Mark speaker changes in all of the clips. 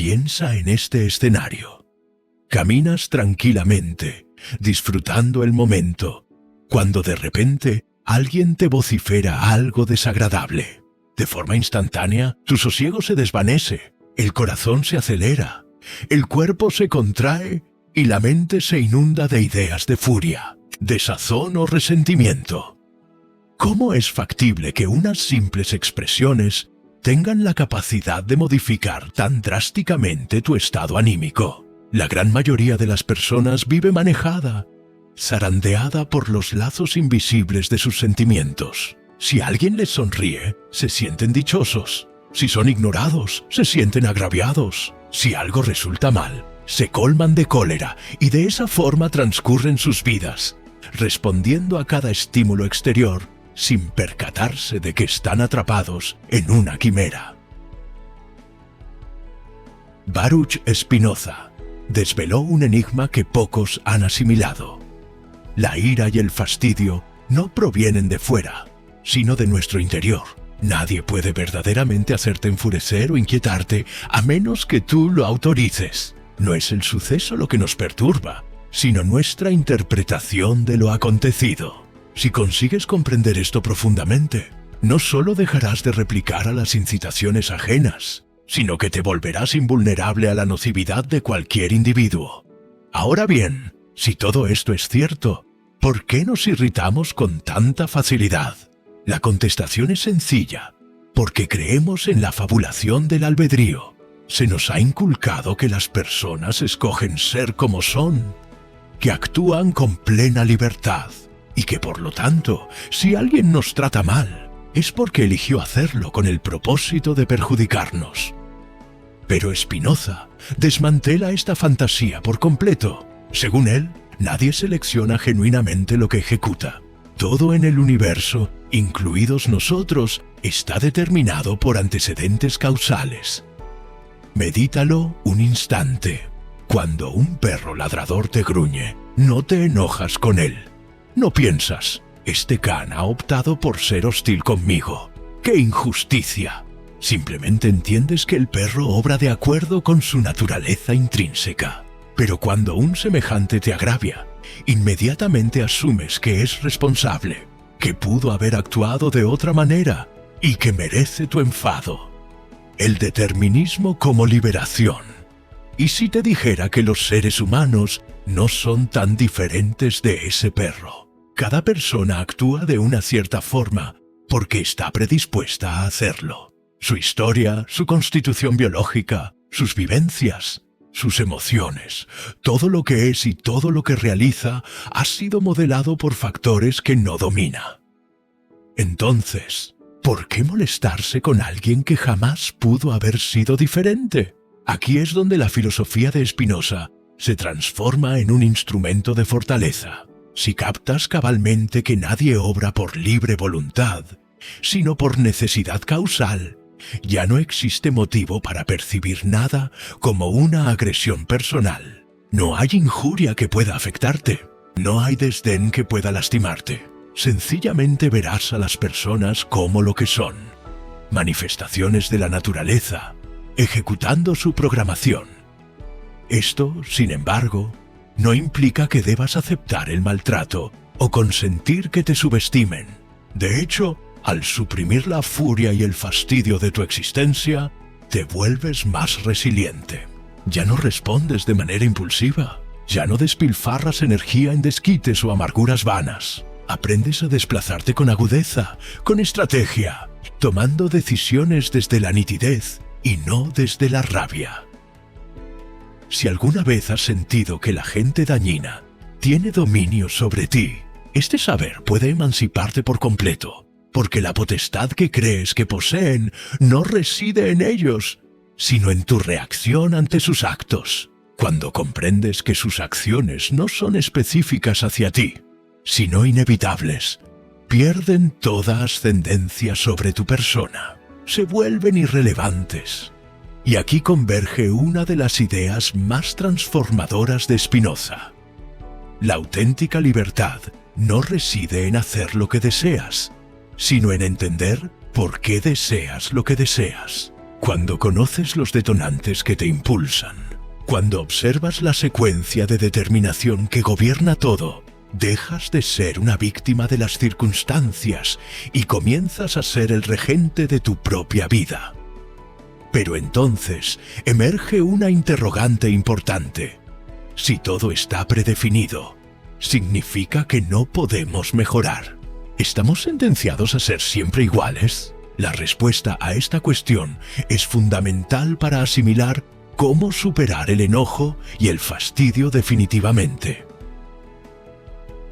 Speaker 1: Piensa en este escenario. Caminas tranquilamente, disfrutando el momento, cuando de repente alguien te vocifera algo desagradable. De forma instantánea, tu sosiego se desvanece, el corazón se acelera, el cuerpo se contrae y la mente se inunda de ideas de furia, desazón o resentimiento. ¿Cómo es factible que unas simples expresiones tengan la capacidad de modificar tan drásticamente tu estado anímico? La gran mayoría de las personas vive manejada, zarandeada por los lazos invisibles de sus sentimientos. Si alguien les sonríe, se sienten dichosos. Si son ignorados, se sienten agraviados. Si algo resulta mal, se colman de cólera y de esa forma transcurren sus vidas, respondiendo a cada estímulo exterior sin percatarse de que están atrapados en una quimera. Baruch Spinoza desveló un enigma que pocos han asimilado. La ira y el fastidio no provienen de fuera, sino de nuestro interior. Nadie puede verdaderamente hacerte enfurecer o inquietarte a menos que tú lo autorices. No es el suceso lo que nos perturba, sino nuestra interpretación de lo acontecido. Si consigues comprender esto profundamente, no solo dejarás de replicar a las incitaciones ajenas, sino que te volverás invulnerable a la nocividad de cualquier individuo. Ahora bien, si todo esto es cierto, ¿por qué nos irritamos con tanta facilidad? La contestación es sencilla, porque creemos en la fabulación del albedrío. Se nos ha inculcado que las personas escogen ser como son, que actúan con plena libertad y que por lo tanto, si alguien nos trata mal, es porque eligió hacerlo con el propósito de perjudicarnos. Pero Spinoza desmantela esta fantasía por completo. Según él, nadie selecciona genuinamente lo que ejecuta. Todo en el universo, incluidos nosotros, está determinado por antecedentes causales. Medítalo un instante. Cuando un perro ladrador te gruñe, no te enojas con él. No piensas, este can ha optado por ser hostil conmigo. ¡Qué injusticia! Simplemente entiendes que el perro obra de acuerdo con su naturaleza intrínseca. Pero cuando un semejante te agravia, inmediatamente asumes que es responsable, que pudo haber actuado de otra manera y que merece tu enfado. El determinismo como liberación. ¿Y si te dijera que los seres humanos no son tan diferentes de ese perro? Cada persona actúa de una cierta forma porque está predispuesta a hacerlo. Su historia, su constitución biológica, sus vivencias, sus emociones, todo lo que es y todo lo que realiza ha sido modelado por factores que no domina. Entonces, ¿por qué molestarse con alguien que jamás pudo haber sido diferente? Aquí es donde la filosofía de Spinoza se transforma en un instrumento de fortaleza. Si captas cabalmente que nadie obra por libre voluntad, sino por necesidad causal, ya no existe motivo para percibir nada como una agresión personal. No hay injuria que pueda afectarte. No hay desdén que pueda lastimarte. Sencillamente verás a las personas como lo que son. Manifestaciones de la naturaleza, ejecutando su programación. Esto, sin embargo, no implica que debas aceptar el maltrato o consentir que te subestimen. De hecho, al suprimir la furia y el fastidio de tu existencia, te vuelves más resiliente. Ya no respondes de manera impulsiva. Ya no despilfarras energía en desquites o amarguras vanas. Aprendes a desplazarte con agudeza, con estrategia, tomando decisiones desde la nitidez y no desde la rabia. Si alguna vez has sentido que la gente dañina tiene dominio sobre ti, este saber puede emanciparte por completo, porque la potestad que crees que poseen no reside en ellos, sino en tu reacción ante sus actos. Cuando comprendes que sus acciones no son específicas hacia ti, sino inevitables, pierden toda ascendencia sobre tu persona, se vuelven irrelevantes. Y aquí converge una de las ideas más transformadoras de Spinoza. La auténtica libertad no reside en hacer lo que deseas, sino en entender por qué deseas lo que deseas. Cuando conoces los detonantes que te impulsan, cuando observas la secuencia de determinación que gobierna todo, dejas de ser una víctima de las circunstancias y comienzas a ser el regente de tu propia vida. Pero entonces emerge una interrogante importante. Si todo está predefinido, ¿significa que no podemos mejorar? ¿Estamos sentenciados a ser siempre iguales? La respuesta a esta cuestión es fundamental para asimilar cómo superar el enojo y el fastidio definitivamente.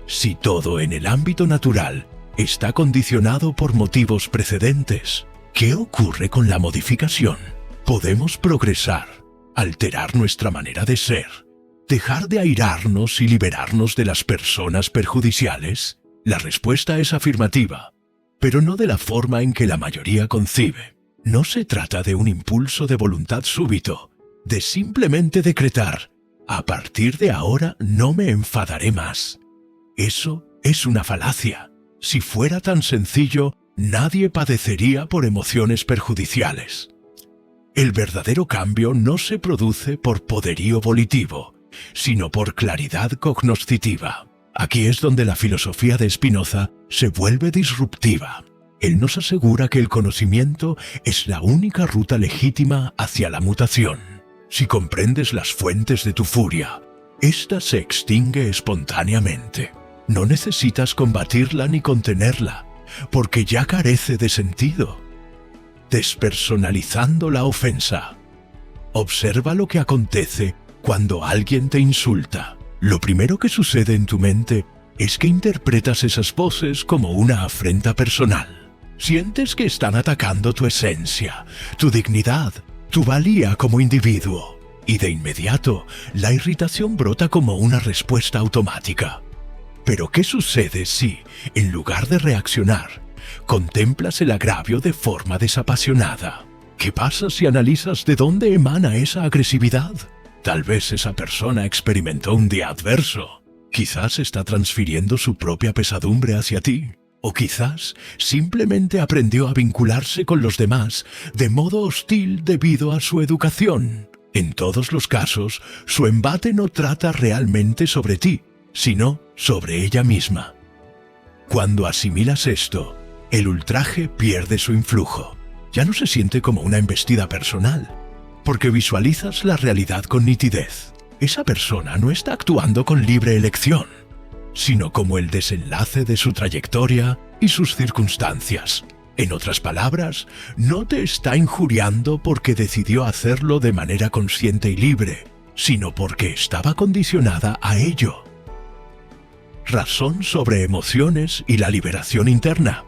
Speaker 1: Si todo en el ámbito natural está condicionado por motivos precedentes, ¿qué ocurre con la modificación? Podemos progresar, alterar nuestra manera de ser, dejar de airarnos y liberarnos de las personas perjudiciales. La respuesta es afirmativa, pero no de la forma en que la mayoría concibe. No se trata de un impulso de voluntad súbito, de simplemente decretar, a partir de ahora no me enfadaré más. Eso es una falacia. Si fuera tan sencillo, nadie padecería por emociones perjudiciales. El verdadero cambio no se produce por poderío volitivo, sino por claridad cognoscitiva. Aquí es donde la filosofía de Spinoza se vuelve disruptiva. Él nos asegura que el conocimiento es la única ruta legítima hacia la mutación. Si comprendes las fuentes de tu furia, ésta se extingue espontáneamente. No necesitas combatirla ni contenerla, porque ya carece de sentido. Despersonalizando la ofensa. Observa lo que acontece cuando alguien te insulta. Lo primero que sucede en tu mente es que interpretas esas voces como una afrenta personal. Sientes que están atacando tu esencia, tu dignidad, tu valía como individuo. Y de inmediato, la irritación brota como una respuesta automática. Pero ¿qué sucede si, en lugar de reaccionar, contemplas el agravio de forma desapasionada? ¿Qué pasa si analizas de dónde emana esa agresividad? Tal vez esa persona experimentó un día adverso. Quizás está transfiriendo su propia pesadumbre hacia ti. O quizás simplemente aprendió a vincularse con los demás de modo hostil debido a su educación. En todos los casos, su embate no trata realmente sobre ti, sino sobre ella misma. Cuando asimilas esto, el ultraje pierde su influjo. Ya no se siente como una embestida personal, porque visualizas la realidad con nitidez. Esa persona no está actuando con libre elección, sino como el desenlace de su trayectoria y sus circunstancias. En otras palabras, no te está injuriando porque decidió hacerlo de manera consciente y libre, sino porque estaba condicionada a ello. Razón sobre emociones y la liberación interna.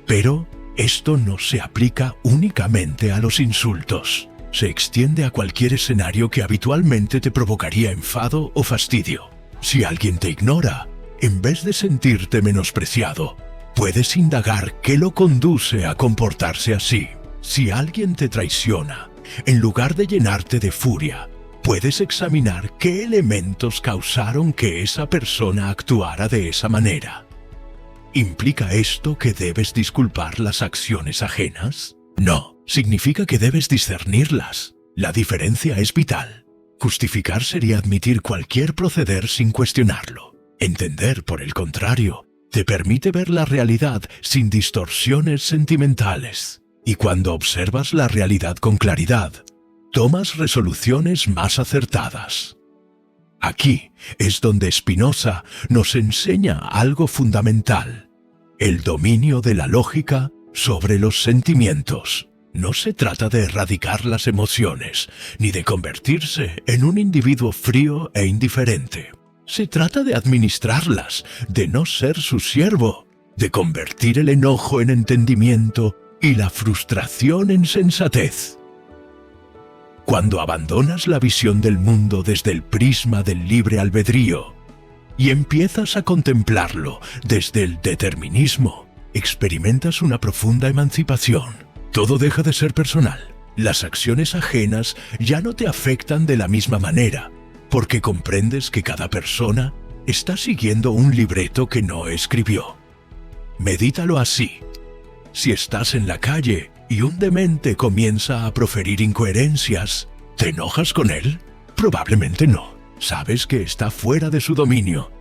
Speaker 1: Pero esto no se aplica únicamente a los insultos. Se extiende a cualquier escenario que habitualmente te provocaría enfado o fastidio. Si alguien te ignora, en vez de sentirte menospreciado, puedes indagar qué lo conduce a comportarse así. Si alguien te traiciona, en lugar de llenarte de furia, puedes examinar qué elementos causaron que esa persona actuara de esa manera. ¿Implica esto que debes disculpar las acciones ajenas? No, significa que debes discernirlas. La diferencia es vital. Justificar sería admitir cualquier proceder sin cuestionarlo. Entender, por el contrario, te permite ver la realidad sin distorsiones sentimentales. Y cuando observas la realidad con claridad, tomas resoluciones más acertadas. Aquí es donde Spinoza nos enseña algo fundamental: el dominio de la lógica sobre los sentimientos. No se trata de erradicar las emociones, ni de convertirse en un individuo frío e indiferente. Se trata de administrarlas, de no ser su siervo, de convertir el enojo en entendimiento y la frustración en sensatez. Cuando abandonas la visión del mundo desde el prisma del libre albedrío y empiezas a contemplarlo desde el determinismo, experimentas una profunda emancipación. Todo deja de ser personal. Las acciones ajenas ya no te afectan de la misma manera, porque comprendes que cada persona está siguiendo un libreto que no escribió. Medítalo así. Si estás en la calle y un demente comienza a proferir incoherencias, ¿te enojas con él? Probablemente no. Sabes que está fuera de su dominio,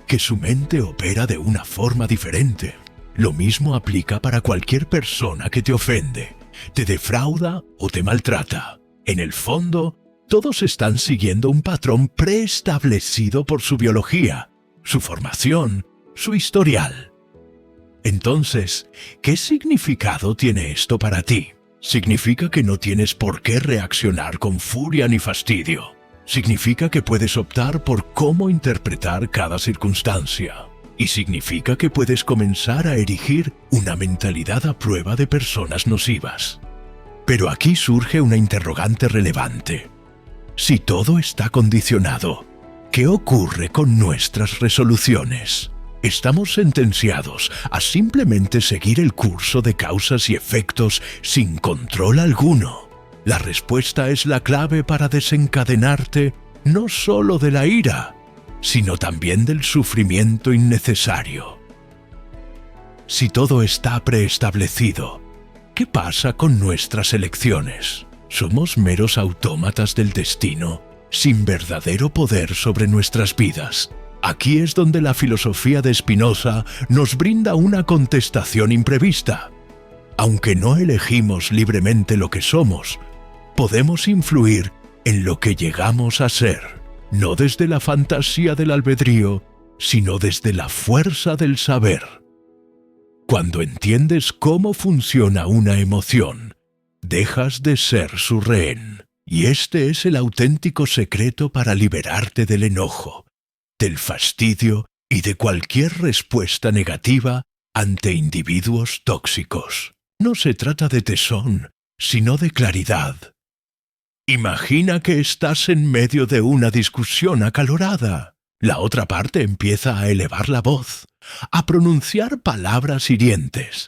Speaker 1: que su mente opera de una forma diferente. Lo mismo aplica para cualquier persona que te ofende, te defrauda o te maltrata. En el fondo, todos están siguiendo un patrón preestablecido por su biología, su formación, su historial. Entonces, ¿qué significado tiene esto para ti? Significa que no tienes por qué reaccionar con furia ni fastidio. Significa que puedes optar por cómo interpretar cada circunstancia. Y significa que puedes comenzar a erigir una mentalidad a prueba de personas nocivas. Pero aquí surge una interrogante relevante. Si todo está condicionado, ¿qué ocurre con nuestras resoluciones? ¿Estamos sentenciados a simplemente seguir el curso de causas y efectos sin control alguno? La respuesta es la clave para desencadenarte no solo de la ira, sino también del sufrimiento innecesario. Si todo está preestablecido, ¿qué pasa con nuestras elecciones? Somos meros autómatas del destino, sin verdadero poder sobre nuestras vidas. Aquí es donde la filosofía de Spinoza nos brinda una contestación imprevista. Aunque no elegimos libremente lo que somos, podemos influir en lo que llegamos a ser, no desde la fantasía del albedrío, sino desde la fuerza del saber. Cuando entiendes cómo funciona una emoción, dejas de ser su rehén. Y este es el auténtico secreto para liberarte del enojo, del fastidio y de cualquier respuesta negativa ante individuos tóxicos. No se trata de tesón, sino de claridad. Imagina que estás en medio de una discusión acalorada. La otra parte empieza a elevar la voz, a pronunciar palabras hirientes,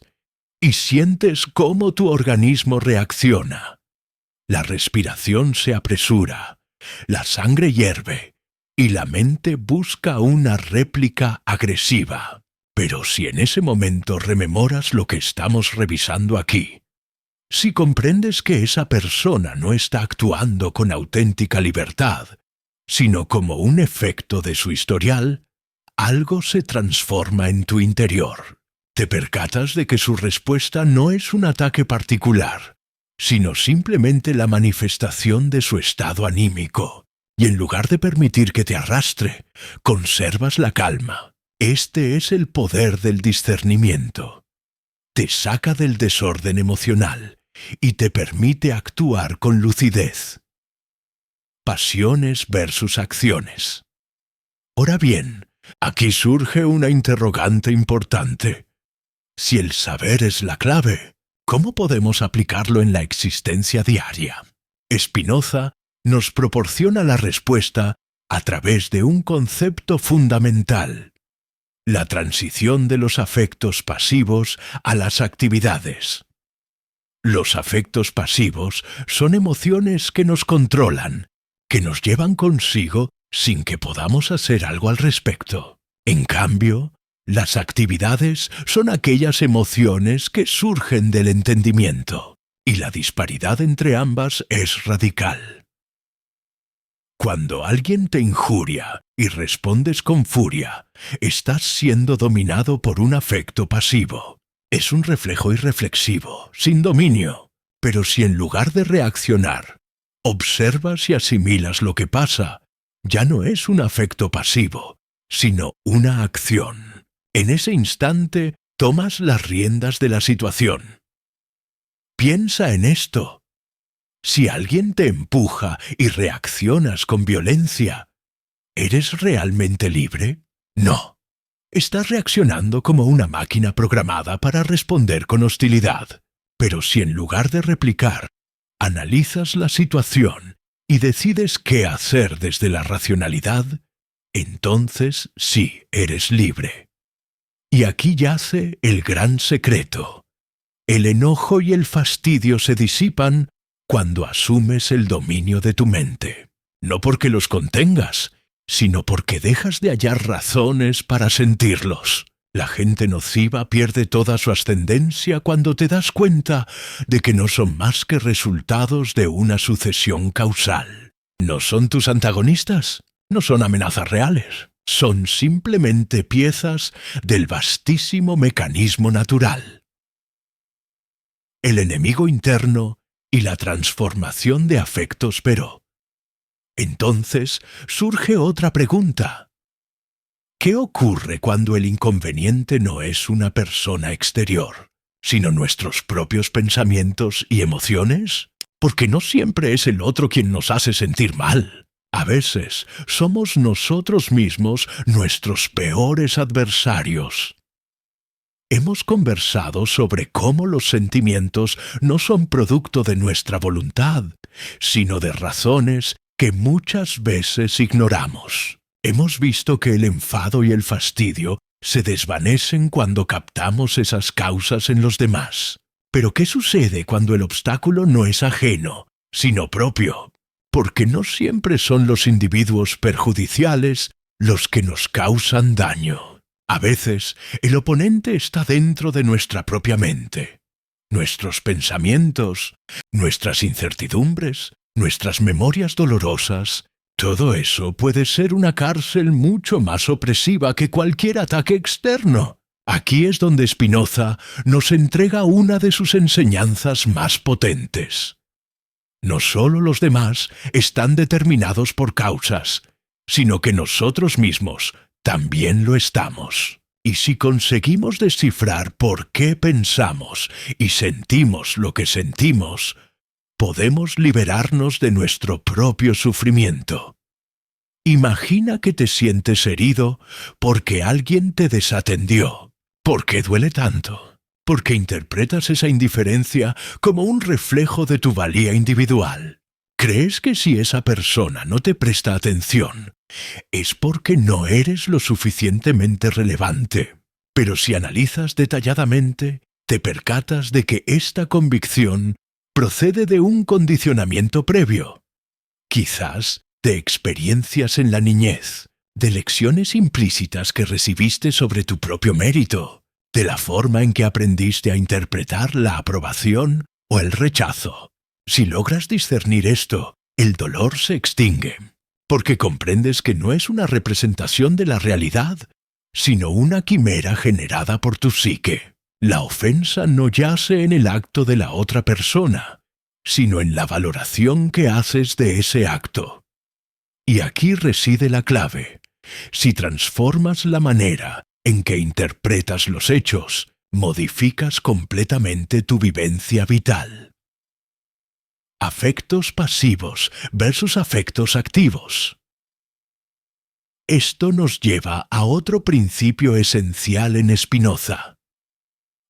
Speaker 1: y sientes cómo tu organismo reacciona. La respiración se apresura, la sangre hierve, y la mente busca una réplica agresiva. Pero si en ese momento rememoras lo que estamos revisando aquí, si comprendes que esa persona no está actuando con auténtica libertad, sino como un efecto de su historial, algo se transforma en tu interior. Te percatas de que su respuesta no es un ataque particular, sino simplemente la manifestación de su estado anímico. Y en lugar de permitir que te arrastre, conservas la calma. Este es el poder del discernimiento. Te saca del desorden emocional y te permite actuar con lucidez. Pasiones versus acciones. Ahora bien, aquí surge una interrogante importante. Si el saber es la clave, ¿cómo podemos aplicarlo en la existencia diaria? Spinoza nos proporciona la respuesta a través de un concepto fundamental: la transición de los afectos pasivos a las actividades. Los afectos pasivos son emociones que nos controlan, que nos llevan consigo sin que podamos hacer algo al respecto. En cambio, las actividades son aquellas emociones que surgen del entendimiento, y la disparidad entre ambas es radical. Cuando alguien te injuria y respondes con furia, estás siendo dominado por un afecto pasivo. Es un reflejo irreflexivo, sin dominio. Pero si en lugar de reaccionar, observas y asimilas lo que pasa, ya no es un afecto pasivo, sino una acción. En ese instante, tomas las riendas de la situación. Piensa en esto. Si alguien te empuja y reaccionas con violencia, ¿eres realmente libre? No. Estás reaccionando como una máquina programada para responder con hostilidad. Pero si en lugar de replicar, analizas la situación y decides qué hacer desde la racionalidad, entonces sí eres libre. Y aquí yace el gran secreto. El enojo y el fastidio se disipan cuando asumes el dominio de tu mente. No porque los contengas, sino porque dejas de hallar razones para sentirlos. La gente nociva pierde toda su ascendencia cuando te das cuenta de que no son más que resultados de una sucesión causal. No son tus antagonistas, no son amenazas reales, son simplemente piezas del vastísimo mecanismo natural. El enemigo interno y la transformación de afectos pero. Entonces surge otra pregunta. ¿Qué ocurre cuando el inconveniente no es una persona exterior, sino nuestros propios pensamientos y emociones? Porque no siempre es el otro quien nos hace sentir mal. A veces somos nosotros mismos nuestros peores adversarios. Hemos conversado sobre cómo los sentimientos no son producto de nuestra voluntad, sino de razones que muchas veces ignoramos. Hemos visto que el enfado y el fastidio se desvanecen cuando captamos esas causas en los demás. Pero ¿qué sucede cuando el obstáculo no es ajeno, sino propio? Porque no siempre son los individuos perjudiciales los que nos causan daño. A veces, el oponente está dentro de nuestra propia mente. Nuestros pensamientos, nuestras incertidumbres, nuestras memorias dolorosas, todo eso puede ser una cárcel mucho más opresiva que cualquier ataque externo. Aquí es donde Spinoza nos entrega una de sus enseñanzas más potentes. No solo los demás están determinados por causas, sino que nosotros mismos también lo estamos. Y si conseguimos descifrar por qué pensamos y sentimos lo que sentimos, podemos liberarnos de nuestro propio sufrimiento. Imagina que te sientes herido porque alguien te desatendió. ¿Por qué duele tanto? Porque interpretas esa indiferencia como un reflejo de tu valía individual. ¿Crees que si esa persona no te presta atención, es porque no eres lo suficientemente relevante? Pero si analizas detalladamente, te percatas de que esta convicción procede de un condicionamiento previo. Quizás de experiencias en la niñez, de lecciones implícitas que recibiste sobre tu propio mérito, de la forma en que aprendiste a interpretar la aprobación o el rechazo. Si logras discernir esto, el dolor se extingue, porque comprendes que no es una representación de la realidad, sino una quimera generada por tu psique. La ofensa no yace en el acto de la otra persona, sino en la valoración que haces de ese acto. Y aquí reside la clave. Si transformas la manera en que interpretas los hechos, modificas completamente tu vivencia vital. Afectos pasivos versus afectos activos. Esto nos lleva a otro principio esencial en Spinoza: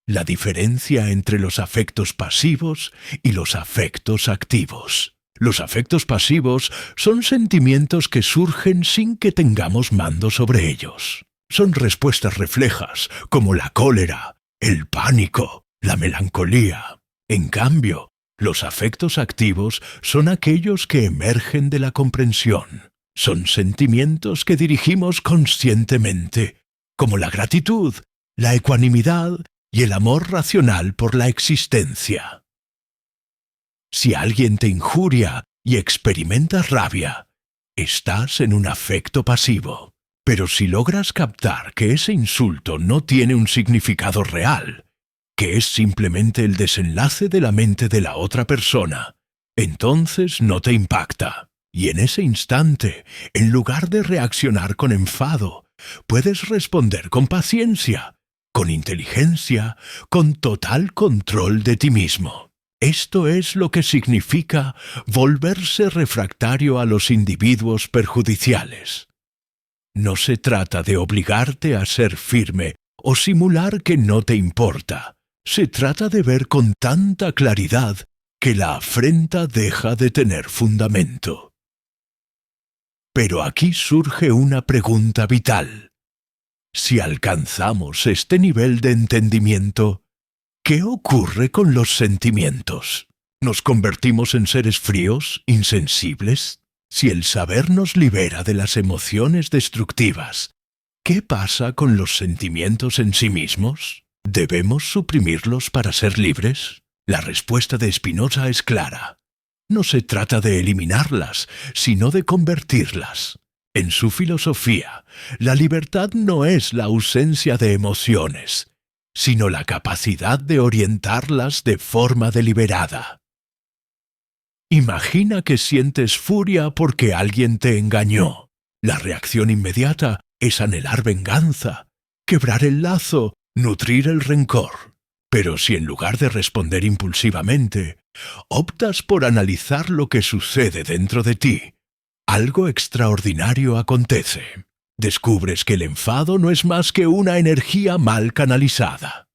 Speaker 1: la diferencia entre los afectos pasivos y los afectos activos. Los afectos pasivos son sentimientos que surgen sin que tengamos mando sobre ellos. Son respuestas reflejas, como la cólera, el pánico, la melancolía. En cambio, los afectos activos son aquellos que emergen de la comprensión. Son sentimientos que dirigimos conscientemente, como la gratitud, la ecuanimidad y el amor racional por la existencia. Si alguien te injuria y experimentas rabia, estás en un afecto pasivo. Pero si logras captar que ese insulto no tiene un significado real, que es simplemente el desenlace de la mente de la otra persona, entonces no te impacta. Y en ese instante, en lugar de reaccionar con enfado, puedes responder con paciencia, con inteligencia, con total control de ti mismo. Esto es lo que significa volverse refractario a los individuos perjudiciales. No se trata de obligarte a ser firme o simular que no te importa. Se trata de ver con tanta claridad que la afrenta deja de tener fundamento. Pero aquí surge una pregunta vital. Si alcanzamos este nivel de entendimiento, ¿qué ocurre con los sentimientos? ¿Nos convertimos en seres fríos, insensibles? Si el saber nos libera de las emociones destructivas, ¿Qué pasa con los sentimientos en sí mismos? ¿Debemos suprimirlos para ser libres? La respuesta de Spinoza es clara. No se trata de eliminarlas, sino de convertirlas. En su filosofía, la libertad no es la ausencia de emociones, sino la capacidad de orientarlas de forma deliberada. Imagina que sientes furia porque alguien te engañó. La reacción inmediata es anhelar venganza, quebrar el lazo, nutrir el rencor. Pero si en lugar de responder impulsivamente, optas por analizar lo que sucede dentro de ti, algo extraordinario acontece. Descubres que el enfado no es más que una energía mal canalizada.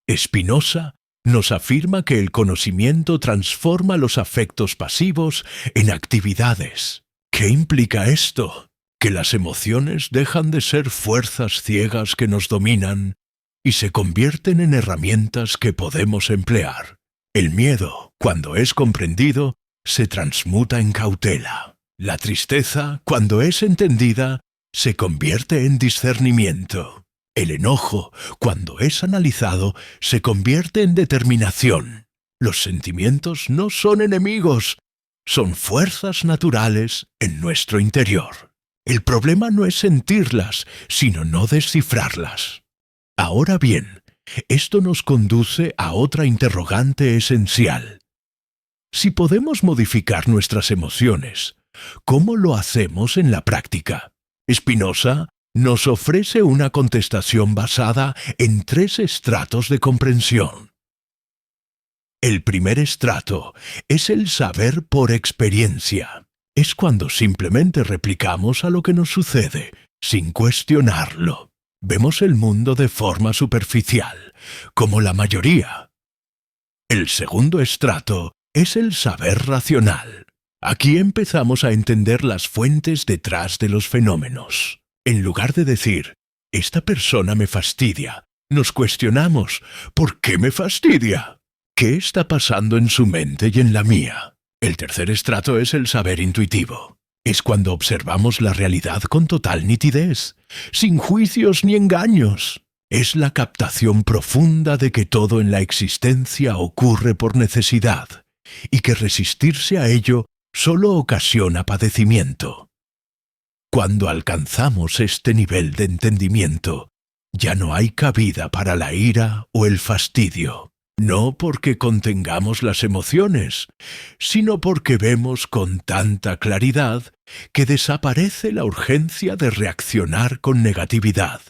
Speaker 1: Spinoza nos afirma que el conocimiento transforma los afectos pasivos en actividades. ¿Qué implica esto? Que las emociones dejan de ser fuerzas ciegas que nos dominan y se convierten en herramientas que podemos emplear. El miedo, cuando es comprendido, se transmuta en cautela. La tristeza, cuando es entendida, se convierte en discernimiento. El enojo, cuando es analizado, se convierte en determinación. Los sentimientos no son enemigos, son fuerzas naturales en nuestro interior. El problema no es sentirlas, sino no descifrarlas. Ahora bien, esto nos conduce a otra interrogante esencial. Si podemos modificar nuestras emociones, ¿cómo lo hacemos en la práctica? Spinoza nos ofrece una contestación basada en 3 estratos de comprensión. El primer estrato es el saber por experiencia. Es cuando simplemente replicamos a lo que nos sucede, sin cuestionarlo. Vemos el mundo de forma superficial, como la mayoría. El segundo estrato es el saber racional. Aquí empezamos a entender las fuentes detrás de los fenómenos. En lugar de decir, esta persona me fastidia, nos cuestionamos, ¿por qué me fastidia? ¿Qué está pasando en su mente y en la mía? El tercer estrato es el saber intuitivo. Es cuando observamos la realidad con total nitidez, sin juicios ni engaños. Es la captación profunda de que todo en la existencia ocurre por necesidad, y que resistirse a ello solo ocasiona padecimiento. Cuando alcanzamos este nivel de entendimiento, ya no hay cabida para la ira o el fastidio. No porque contengamos las emociones, sino porque vemos con tanta claridad que desaparece la urgencia de reaccionar con negatividad.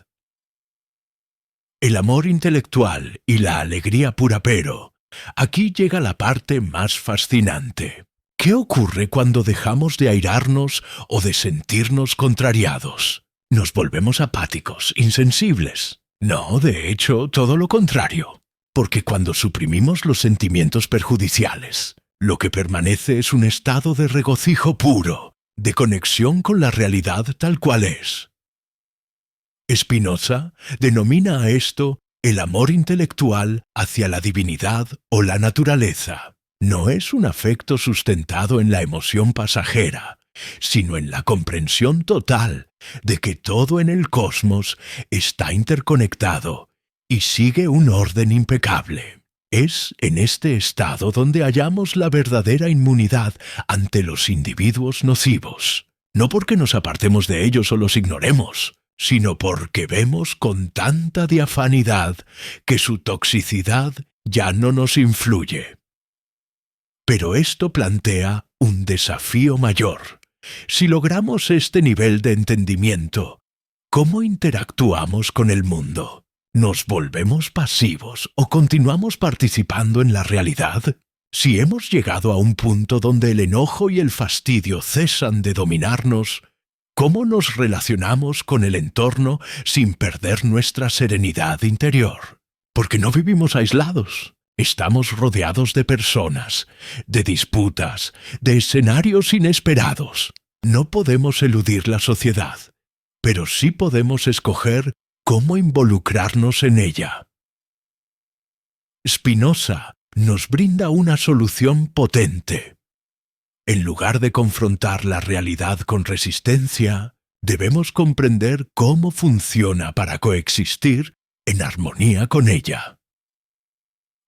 Speaker 1: El amor intelectual y la alegría pura, pero aquí llega la parte más fascinante. ¿Qué ocurre cuando dejamos de airarnos o de sentirnos contrariados? ¿Nos volvemos apáticos, insensibles? No, de hecho, todo lo contrario. Porque cuando suprimimos los sentimientos perjudiciales, lo que permanece es un estado de regocijo puro, de conexión con la realidad tal cual es. Spinoza denomina a esto el amor intelectual hacia la divinidad o la naturaleza. No es un afecto sustentado en la emoción pasajera, sino en la comprensión total de que todo en el cosmos está interconectado y sigue un orden impecable. Es en este estado donde hallamos la verdadera inmunidad ante los individuos nocivos, no porque nos apartemos de ellos o los ignoremos, sino porque vemos con tanta diafanidad que su toxicidad ya no nos influye. Pero esto plantea un desafío mayor. Si logramos este nivel de entendimiento, ¿cómo interactuamos con el mundo? ¿Nos volvemos pasivos o continuamos participando en la realidad? Si hemos llegado a un punto donde el enojo y el fastidio cesan de dominarnos, ¿cómo nos relacionamos con el entorno sin perder nuestra serenidad interior? Porque no vivimos aislados. Estamos rodeados de personas, de disputas, de escenarios inesperados. No podemos eludir la sociedad, pero sí podemos escoger cómo involucrarnos en ella. Spinoza nos brinda una solución potente. En lugar de confrontar la realidad con resistencia, Debemos comprender cómo funciona para coexistir en armonía con ella.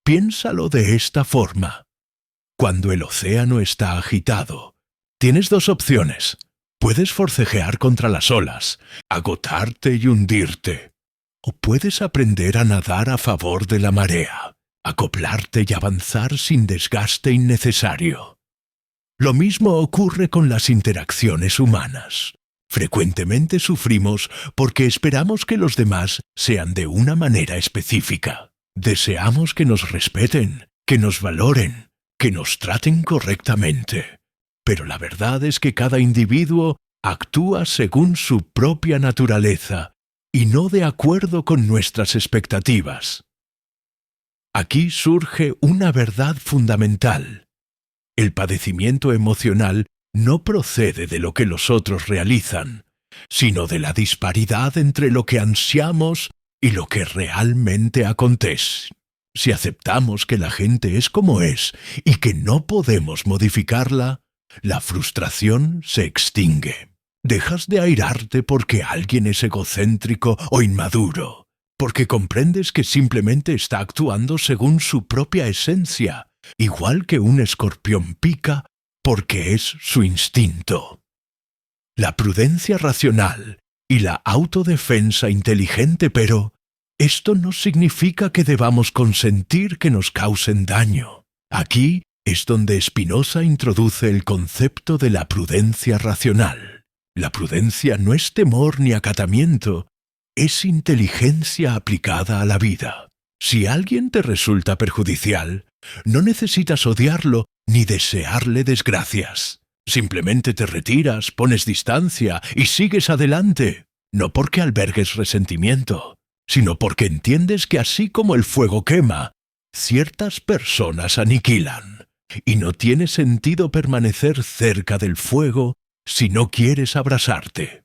Speaker 1: Piénsalo de esta forma. Cuando el océano está agitado, tienes dos opciones. Puedes forcejear contra las olas, agotarte y hundirte. O puedes aprender a nadar a favor de la marea, acoplarte y avanzar sin desgaste innecesario. Lo mismo ocurre con las interacciones humanas. Frecuentemente sufrimos porque esperamos que los demás sean de una manera específica. Deseamos que nos respeten, que nos valoren, que nos traten correctamente. Pero la verdad es que cada individuo actúa según su propia naturaleza y no de acuerdo con nuestras expectativas. Aquí surge una verdad fundamental. El padecimiento emocional no procede de lo que los otros realizan, sino de la disparidad entre lo que ansiamos y lo que realmente acontece. Si aceptamos que la gente es como es y que no podemos modificarla, la frustración se extingue. Dejas de airarte porque alguien es egocéntrico o inmaduro, porque comprendes que simplemente está actuando según su propia esencia, igual que un escorpión pica porque es su instinto. La prudencia racional y la autodefensa inteligente, pero esto no significa que debamos consentir que nos causen daño. Aquí es donde Spinoza introduce el concepto de la prudencia racional. La prudencia no es temor ni acatamiento, es inteligencia aplicada a la vida. Si alguien te resulta perjudicial, no necesitas odiarlo ni desearle desgracias. Simplemente te retiras, pones distancia y sigues adelante, no porque albergues resentimiento, sino porque entiendes que así como el fuego quema, ciertas personas aniquilan, y no tiene sentido permanecer cerca del fuego si no quieres abrasarte.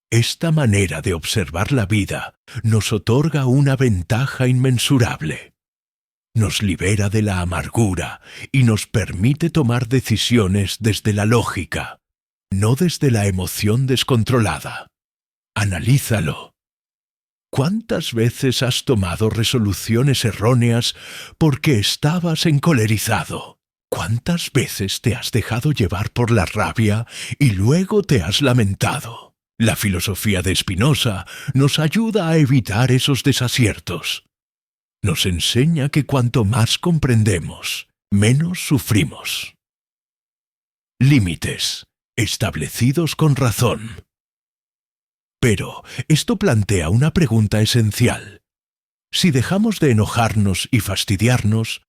Speaker 1: Esta manera de observar la vida nos otorga una ventaja inmensurable. Nos libera de la amargura y nos permite tomar decisiones desde la lógica, no desde la emoción descontrolada. Analízalo. ¿Cuántas veces has tomado resoluciones erróneas porque estabas encolerizado? ¿Cuántas veces te has dejado llevar por la rabia y luego te has lamentado? La filosofía de Spinoza nos ayuda a evitar esos desaciertos. Nos enseña que cuanto más comprendemos, menos sufrimos. Límites, establecidos con razón. Pero esto plantea una pregunta esencial. Si dejamos de enojarnos y fastidiarnos,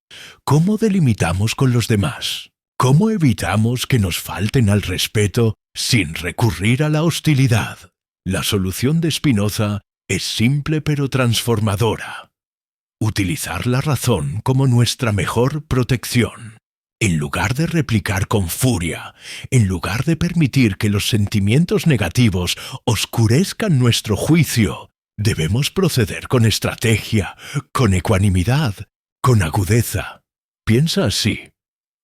Speaker 1: ¿cómo delimitamos con los demás? ¿Cómo evitamos que nos falten al respeto sin recurrir a la hostilidad? La solución de Spinoza es simple pero transformadora. Utilizar la razón como nuestra mejor protección. En lugar de replicar con furia, en lugar de permitir que los sentimientos negativos oscurezcan nuestro juicio, debemos proceder con estrategia, con ecuanimidad, con agudeza. Piensa así.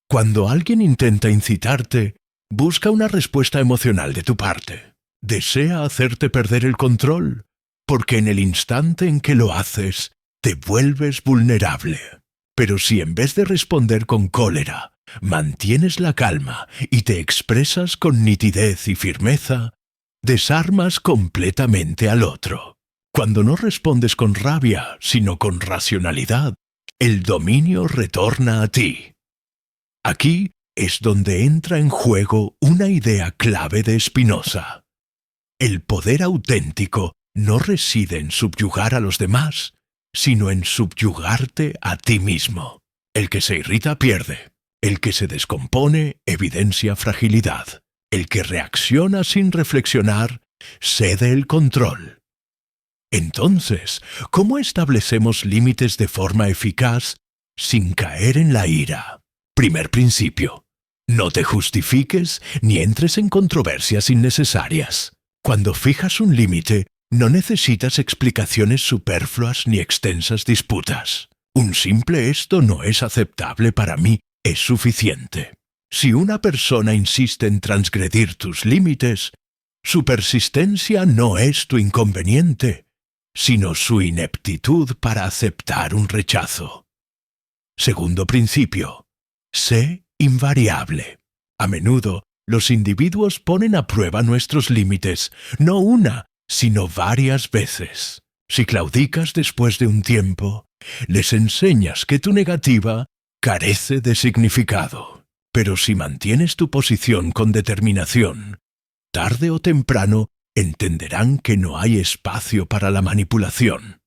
Speaker 1: Cuando alguien intenta incitarte, busca una respuesta emocional de tu parte. Desea hacerte perder el control, porque en el instante en que lo haces, te vuelves vulnerable. Pero si en vez de responder con cólera, mantienes la calma y te expresas con nitidez y firmeza, desarmas completamente al otro. Cuando no respondes con rabia, sino con racionalidad, el dominio retorna a ti. Aquí es donde entra en juego una idea clave de Spinoza. El poder auténtico no reside en subyugar a los demás, sino en subyugarte a ti mismo. El que se irrita pierde. El que se descompone evidencia fragilidad. El que reacciona sin reflexionar cede el control. Entonces, ¿cómo establecemos límites de forma eficaz sin caer en la ira? Primer principio. No te justifiques ni entres en controversias innecesarias. Cuando fijas un límite, no necesitas explicaciones superfluas ni extensas disputas. Un simple esto no es aceptable para mí es suficiente. Si una persona insiste en transgredir tus límites, Su persistencia no es tu inconveniente, sino su ineptitud para aceptar un rechazo. Segundo principio. Sé invariable. A menudo, los individuos ponen a prueba nuestros límites, no una, sino varias veces. Si claudicas después de un tiempo, les enseñas que tu negativa carece de significado. Pero si mantienes tu posición con determinación, tarde o temprano entenderán que no hay espacio para la manipulación.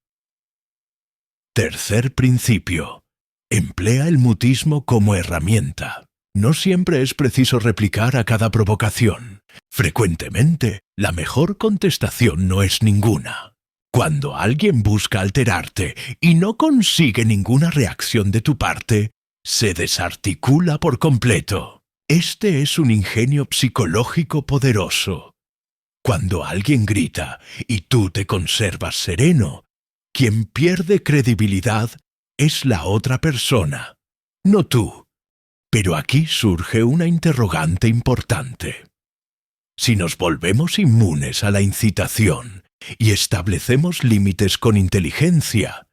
Speaker 1: Tercer principio. Emplea el mutismo como herramienta. No siempre es preciso replicar a cada provocación. Frecuentemente, la mejor contestación no es ninguna. Cuando alguien busca alterarte y no consigue ninguna reacción de tu parte, se desarticula por completo. Este es un ingenio psicológico poderoso. Cuando alguien grita y tú te conservas sereno, quien pierde credibilidad es la otra persona, no tú. Pero aquí surge una interrogante importante. Si nos volvemos inmunes a la incitación y establecemos límites con inteligencia,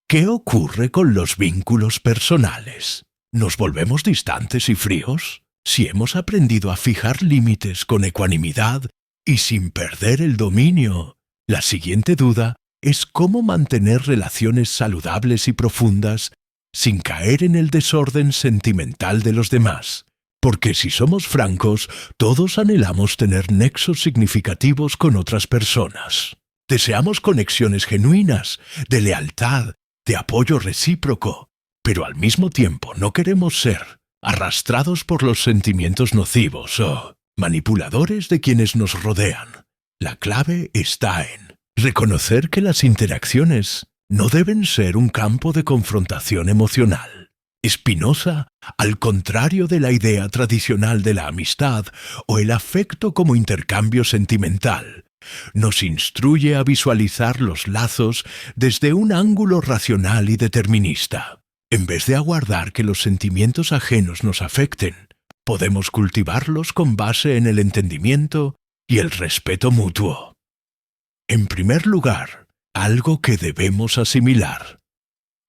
Speaker 1: ¿qué ocurre con los vínculos personales? ¿Nos volvemos distantes y fríos? Si hemos aprendido a fijar límites con ecuanimidad y sin perder el dominio, la siguiente duda es cómo mantener relaciones saludables y profundas sin caer en el desorden sentimental de los demás. Porque si somos francos, todos anhelamos tener nexos significativos con otras personas. Deseamos conexiones genuinas, de lealtad, de apoyo recíproco, pero al mismo tiempo no queremos ser arrastrados por los sentimientos nocivos o manipuladores de quienes nos rodean. La clave está en reconocer que las interacciones no deben ser un campo de confrontación emocional. Spinoza, al contrario de la idea tradicional de la amistad o el afecto como intercambio sentimental, nos instruye a visualizar los lazos desde un ángulo racional y determinista. En vez de aguardar que los sentimientos ajenos nos afecten, podemos cultivarlos con base en el entendimiento y el respeto mutuo. En primer lugar, algo que debemos asimilar.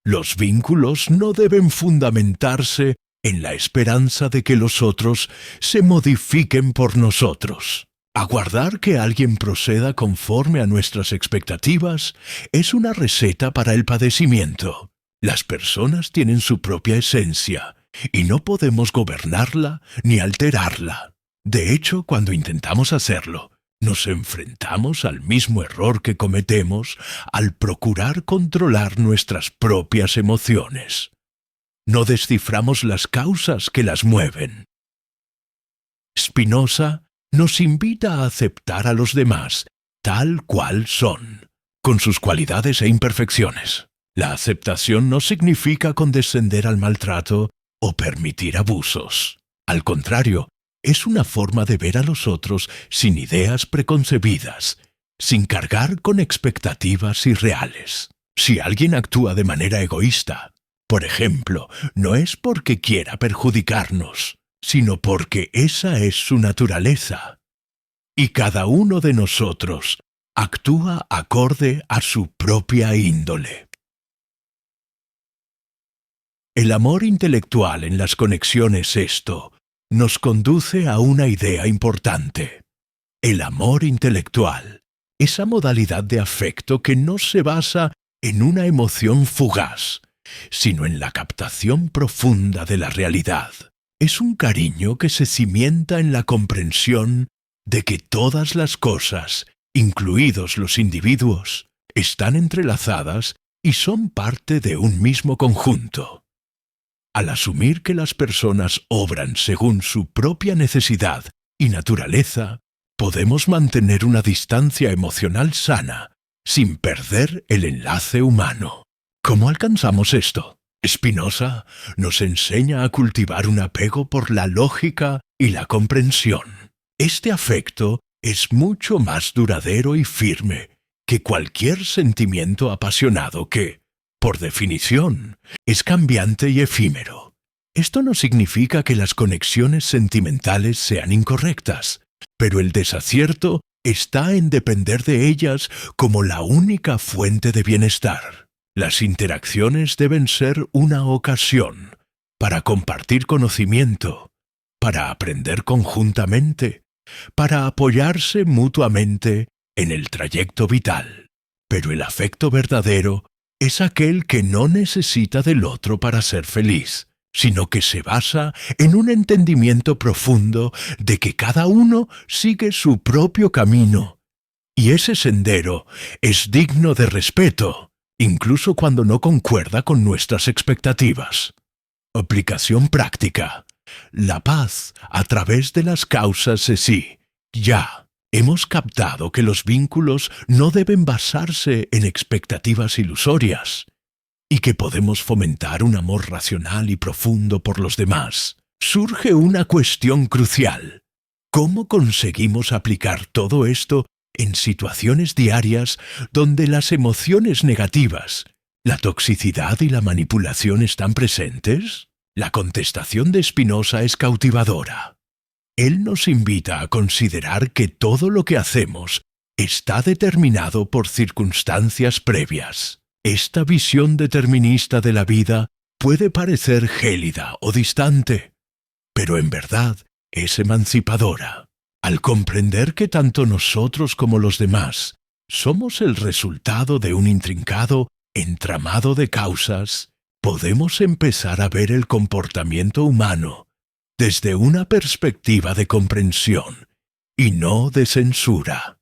Speaker 1: Los vínculos no deben fundamentarse en la esperanza de que los otros se modifiquen por nosotros. Aguardar que alguien proceda conforme a nuestras expectativas es una receta para el padecimiento. Las personas tienen su propia esencia y no podemos gobernarla ni alterarla. De hecho, cuando intentamos hacerlo, nos enfrentamos al mismo error que cometemos al procurar controlar nuestras propias emociones. No desciframos las causas que las mueven. Spinoza nos invita a aceptar a los demás tal cual son, con sus cualidades e imperfecciones. La aceptación no significa condescender al maltrato o permitir abusos. Al contrario, es una forma de ver a los otros sin ideas preconcebidas, sin cargar con expectativas irreales. Si alguien actúa de manera egoísta, por ejemplo, no es porque quiera perjudicarnos, sino porque esa es su naturaleza. Y cada uno de nosotros actúa acorde a su propia índole. El amor intelectual en las conexiones nos conduce a una idea importante. El amor intelectual, esa modalidad de afecto que no se basa en una emoción fugaz, sino en la captación profunda de la realidad. Es un cariño que se cimienta en la comprensión de que todas las cosas, incluidos los individuos, están entrelazadas y son parte de un mismo conjunto. Al asumir que las personas obran según su propia necesidad y naturaleza, podemos mantener una distancia emocional sana, sin perder el enlace humano. ¿Cómo alcanzamos esto? Spinoza nos enseña a cultivar un apego por la lógica y la comprensión. Este afecto es mucho más duradero y firme que cualquier sentimiento apasionado que, por definición, es cambiante y efímero. Esto no significa que las conexiones sentimentales sean incorrectas, pero el desacierto está en depender de ellas como la única fuente de bienestar. Las interacciones deben ser una ocasión para compartir conocimiento, para aprender conjuntamente, para apoyarse mutuamente en el trayecto vital. Pero el afecto verdadero es aquel que no necesita del otro para ser feliz, sino que se basa en un entendimiento profundo de que cada uno sigue su propio camino, y ese sendero es digno de respeto, incluso cuando no concuerda con nuestras expectativas. Aplicación práctica. La paz a través de las causas es sí. Ya hemos captado que los vínculos no deben basarse en expectativas ilusorias y que podemos fomentar un amor racional y profundo por los demás. Surge una cuestión crucial. ¿Cómo conseguimos aplicar todo esto en situaciones diarias donde las emociones negativas, la toxicidad y la manipulación están presentes? La contestación de Spinoza es cautivadora. Él nos invita a considerar que todo lo que hacemos está determinado por circunstancias previas. Esta visión determinista de la vida puede parecer gélida o distante, pero en verdad es emancipadora. Al comprender que tanto nosotros como los demás somos el resultado de un intrincado entramado de causas, podemos empezar a ver el comportamiento humano desde una perspectiva de comprensión y no de censura.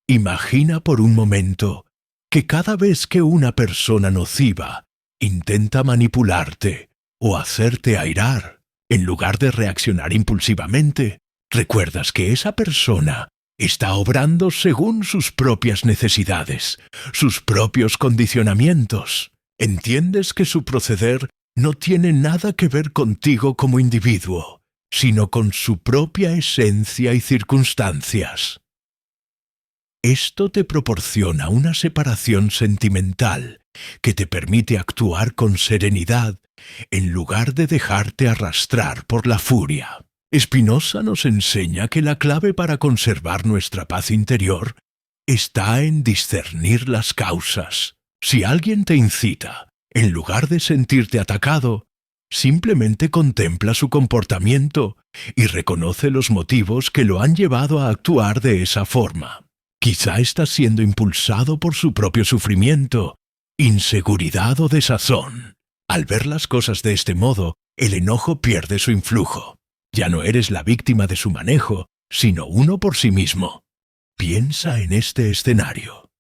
Speaker 1: Imagina por un momento que cada vez que una persona nociva intenta manipularte o hacerte airar, en lugar de reaccionar impulsivamente, recuerdas que esa persona está obrando según sus propias necesidades, sus propios condicionamientos. Entiendes que su proceder no tiene nada que ver contigo como individuo, sino con su propia esencia y circunstancias. Esto te proporciona una separación sentimental que te permite actuar con serenidad en lugar de dejarte arrastrar por la furia. Spinoza nos enseña que la clave para conservar nuestra paz interior está en discernir las causas. Si alguien te incita, en lugar de sentirte atacado, simplemente contempla su comportamiento y reconoce los motivos que lo han llevado a actuar de esa forma. Quizá está siendo impulsado por su propio sufrimiento, inseguridad o desazón. Al ver las cosas de este modo, el enojo pierde su influjo. Ya no eres la víctima de su manejo, sino uno por sí mismo. Piensa en este escenario.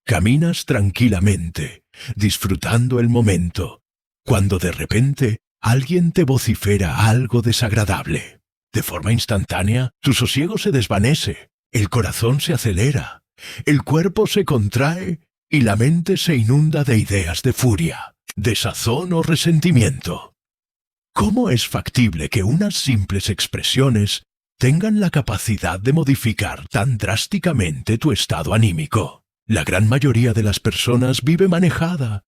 Speaker 1: Caminas tranquilamente, disfrutando el momento, cuando de repente alguien te vocifera algo desagradable. De forma instantánea, tu sosiego se desvanece, el corazón se acelera, el cuerpo se contrae y la mente se inunda de ideas de furia, desazón o resentimiento. ¿Cómo es factible que unas simples expresiones tengan la capacidad de modificar tan drásticamente tu estado anímico? La gran mayoría de las personas vive manejada,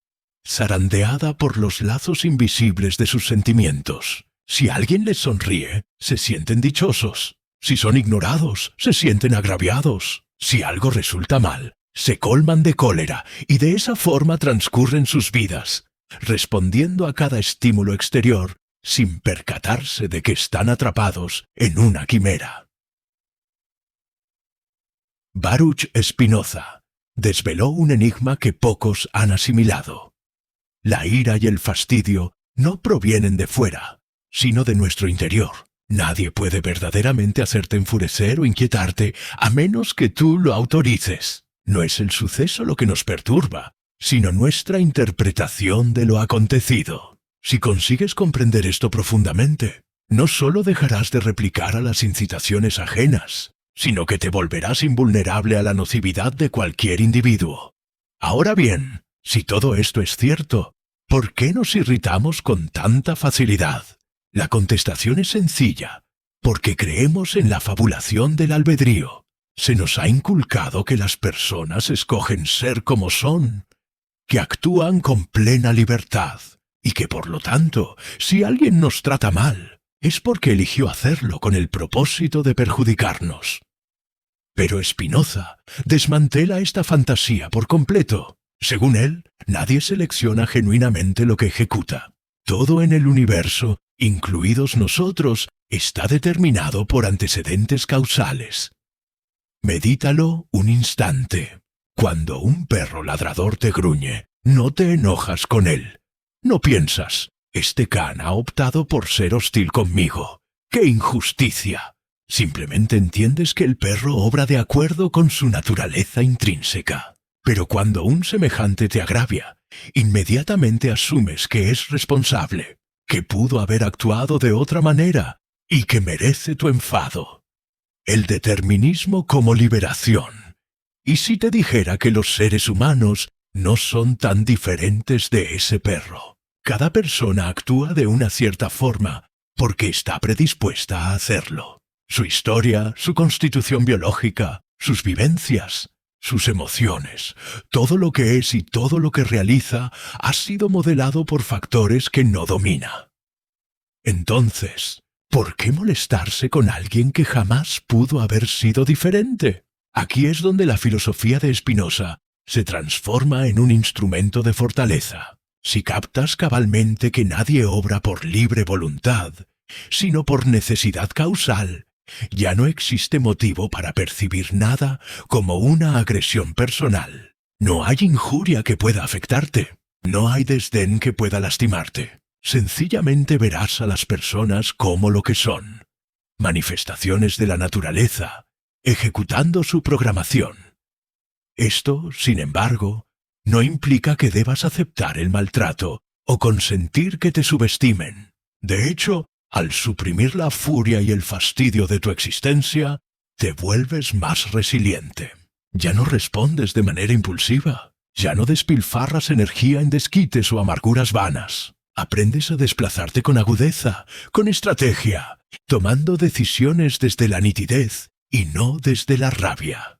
Speaker 1: zarandeada por los lazos invisibles de sus sentimientos. Si alguien les sonríe, se sienten dichosos. Si son ignorados, se sienten agraviados. Si algo resulta mal, se colman de cólera y de esa forma transcurren sus vidas, respondiendo a cada estímulo exterior sin percatarse de que están atrapados en una quimera. Baruch Spinoza desveló un enigma que pocos han asimilado. La ira y el fastidio no provienen de fuera, sino de nuestro interior. Nadie puede verdaderamente hacerte enfurecer o inquietarte a menos que tú lo autorices. No es el suceso lo que nos perturba, sino nuestra interpretación de lo acontecido. Si consigues comprender esto profundamente, no solo dejarás de replicar a las incitaciones ajenas, sino que te volverás invulnerable a la nocividad de cualquier individuo. Ahora bien, si todo esto es cierto, ¿por qué nos irritamos con tanta facilidad? La contestación es sencilla, porque creemos en la fabulación del albedrío. Se nos ha inculcado que las personas escogen ser como son, que actúan con plena libertad, y que por lo tanto, si alguien nos trata mal, es porque eligió hacerlo con el propósito de perjudicarnos. Pero Spinoza desmantela esta fantasía por completo. Según él, nadie selecciona genuinamente lo que ejecuta. Todo en el universo, incluidos nosotros, está determinado por antecedentes causales. Medítalo un instante. Cuando un perro ladrador te gruñe, no te enojas con él. No piensas, este can ha optado por ser hostil conmigo. ¡Qué injusticia! Simplemente entiendes que el perro obra de acuerdo con su naturaleza intrínseca. Pero cuando un semejante te agravia, inmediatamente asumes que es responsable, que pudo haber actuado de otra manera y que merece tu enfado. El determinismo como liberación. ¿Y si te dijera que los seres humanos no son tan diferentes de ese perro? Cada persona actúa de una cierta forma porque está predispuesta a hacerlo. Su historia, su constitución biológica, sus vivencias, sus emociones, todo lo que es y todo lo que realiza ha sido modelado por factores que no domina. Entonces, ¿por qué molestarse con alguien que jamás pudo haber sido diferente? Aquí es donde la filosofía de Spinoza se transforma en un instrumento de fortaleza. Si captas cabalmente que nadie obra por libre voluntad, sino por necesidad causal, ya no existe motivo para percibir nada como una agresión personal. No hay injuria que pueda afectarte. No hay desdén que pueda lastimarte. Sencillamente verás a las personas como lo que son. Manifestaciones de la naturaleza, ejecutando su programación. Esto, sin embargo, no implica que debas aceptar el maltrato o consentir que te subestimen. De hecho, al suprimir la furia y el fastidio de tu existencia, te vuelves más resiliente. Ya no respondes de manera impulsiva. Ya no despilfarras energía en desquites o amarguras vanas. Aprendes a desplazarte con agudeza, con estrategia, tomando decisiones desde la nitidez y no desde la rabia.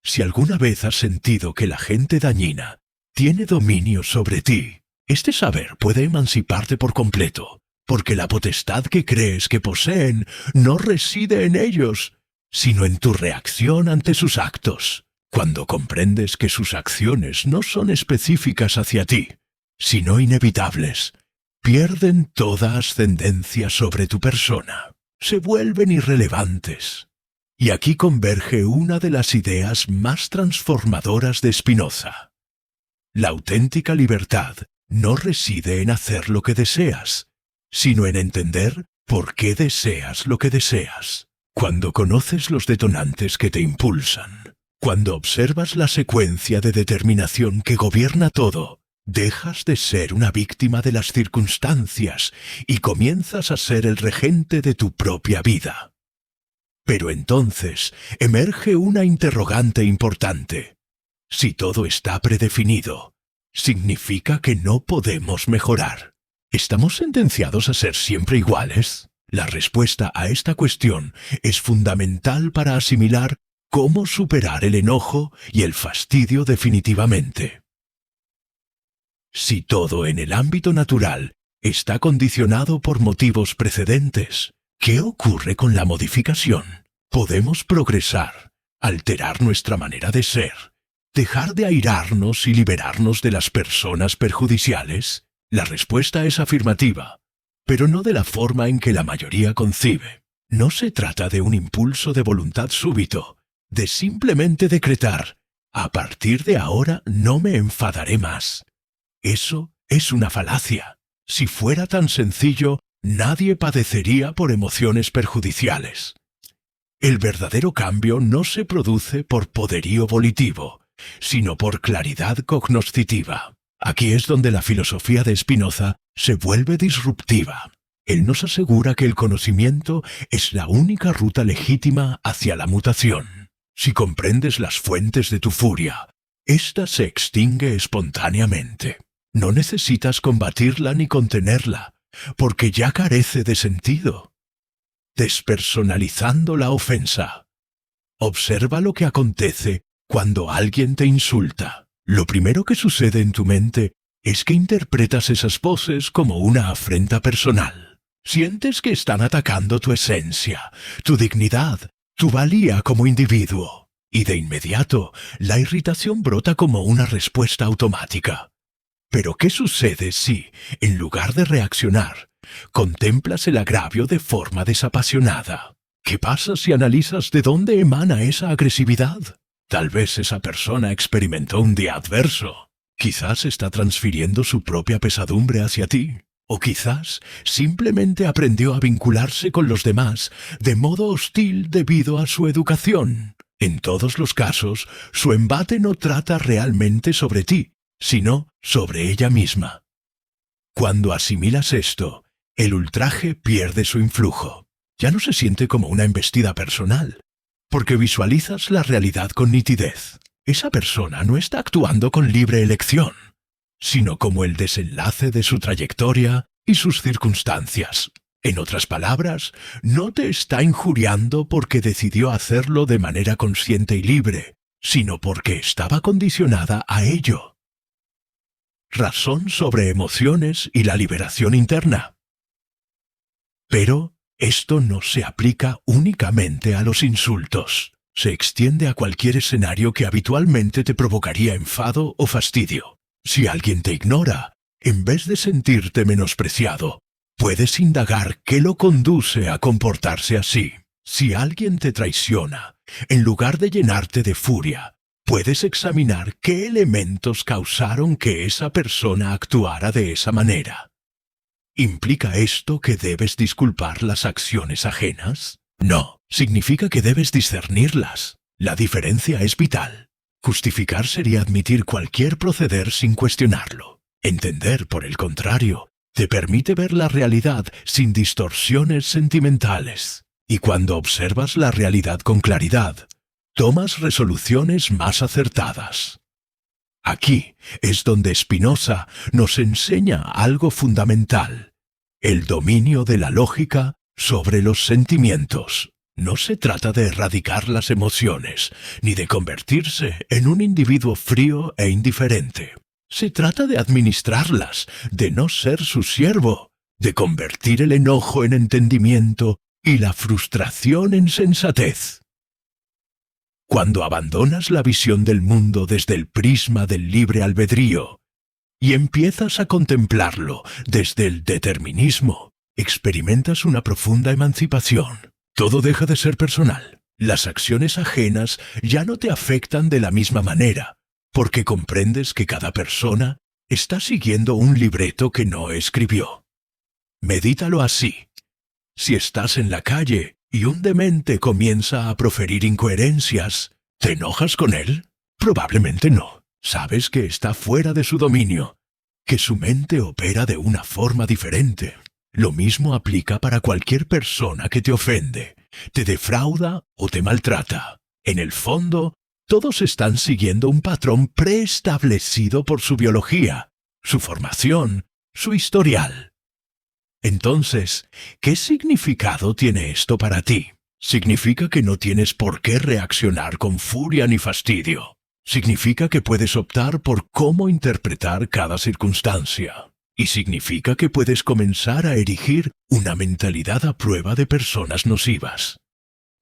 Speaker 1: Si alguna vez has sentido que la gente dañina tiene dominio sobre ti, este saber puede emanciparte por completo, porque la potestad que crees que poseen no reside en ellos, sino en tu reacción ante sus actos. Cuando comprendes que sus acciones no son específicas hacia ti, sino inevitables, pierden toda ascendencia sobre tu persona, se vuelven irrelevantes. Y aquí converge una de las ideas más transformadoras de Spinoza. La auténtica libertad no reside en hacer lo que deseas, sino en entender por qué deseas lo que deseas. Cuando conoces los detonantes que te impulsan, cuando observas la secuencia de determinación que gobierna todo, dejas de ser una víctima de las circunstancias y comienzas a ser el regente de tu propia vida. Pero entonces emerge una interrogante importante. Si todo está predefinido, ¿significa que no podemos mejorar? ¿Estamos sentenciados a ser siempre iguales? La respuesta a esta cuestión es fundamental para asimilar cómo superar el enojo y el fastidio definitivamente. Si todo en el ámbito natural está condicionado por motivos precedentes, ¿qué ocurre con la modificación? Podemos progresar, alterar nuestra manera de ser, dejar de airarnos y liberarnos de las personas perjudiciales. La respuesta es afirmativa, pero no de la forma en que la mayoría concibe. No se trata de un impulso de voluntad súbito, de simplemente decretar, a partir de ahora no me enfadaré más. Eso es una falacia. Si fuera tan sencillo, nadie padecería por emociones perjudiciales. El verdadero cambio no se produce por poderío volitivo, sino por claridad cognoscitiva. Aquí es donde la filosofía de Spinoza se vuelve disruptiva. Él nos asegura que el conocimiento es la única ruta legítima hacia la mutación. Si comprendes las fuentes de tu furia, ésta se extingue espontáneamente. No necesitas combatirla ni contenerla, porque ya carece de sentido. Despersonalizando la ofensa. Observa lo que acontece cuando alguien te insulta. Lo primero que sucede en tu mente es que interpretas esas poses como una afrenta personal. Sientes que están atacando tu esencia, tu dignidad, tu valía como individuo. Y de inmediato, la irritación brota como una respuesta automática. Pero ¿qué sucede si, en lugar de reaccionar, contemplas el agravio de forma desapasionada? ¿Qué pasa si analizas de dónde emana esa agresividad? Tal vez esa persona experimentó un día adverso. Quizás está transfiriendo su propia pesadumbre hacia ti. O quizás simplemente aprendió a vincularse con los demás de modo hostil debido a su educación. En todos los casos, su embate no trata realmente sobre ti, sino sobre ella misma. Cuando asimilas esto, el ultraje pierde su influjo. Ya no se siente como una embestida personal, porque visualizas la realidad con nitidez. Esa persona no está actuando con libre elección, sino como el desenlace de su trayectoria y sus circunstancias. En otras palabras, no te está injuriando porque decidió hacerlo de manera consciente y libre, sino porque estaba condicionada a ello. Razón sobre emociones y la liberación interna. Pero esto no se aplica únicamente a los insultos. Se extiende a cualquier escenario que habitualmente te provocaría enfado o fastidio. Si alguien te ignora, en vez de sentirte menospreciado, puedes indagar qué lo conduce a comportarse así. Si alguien te traiciona, en lugar de llenarte de furia, puedes examinar qué elementos causaron que esa persona actuara de esa manera. ¿Implica esto que debes disculpar las acciones ajenas? No, significa que debes discernirlas. La diferencia es vital. Justificar sería admitir cualquier proceder sin cuestionarlo. Entender, por el contrario, te permite ver la realidad sin distorsiones sentimentales. Y cuando observas la realidad con claridad, tomas resoluciones más acertadas. Aquí es donde Spinoza nos enseña algo fundamental: el dominio de la lógica sobre los sentimientos. No se trata de erradicar las emociones, ni de convertirse en un individuo frío e indiferente. Se trata de administrarlas, de no ser su siervo, de convertir el enojo en entendimiento y la frustración en sensatez. Cuando abandonas la visión del mundo desde el prisma del libre albedrío y empiezas a contemplarlo desde el determinismo, experimentas una profunda emancipación. Todo deja de ser personal. Las acciones ajenas ya no te afectan de la misma manera, porque comprendes que cada persona está siguiendo un libreto que no escribió. Medítalo así. Si estás en la calle y un demente comienza a proferir incoherencias, ¿te enojas con él? Probablemente no. Sabes que está fuera de su dominio, que su mente opera de una forma diferente. Lo mismo aplica para cualquier persona que te ofende, te defrauda o te maltrata. En el fondo, todos están siguiendo un patrón preestablecido por su biología, su formación, su historial. Entonces, ¿qué significado tiene esto para ti? Significa que no tienes por qué reaccionar con furia ni fastidio. Significa que puedes optar por cómo interpretar cada circunstancia. Y significa que puedes comenzar a erigir una mentalidad a prueba de personas nocivas.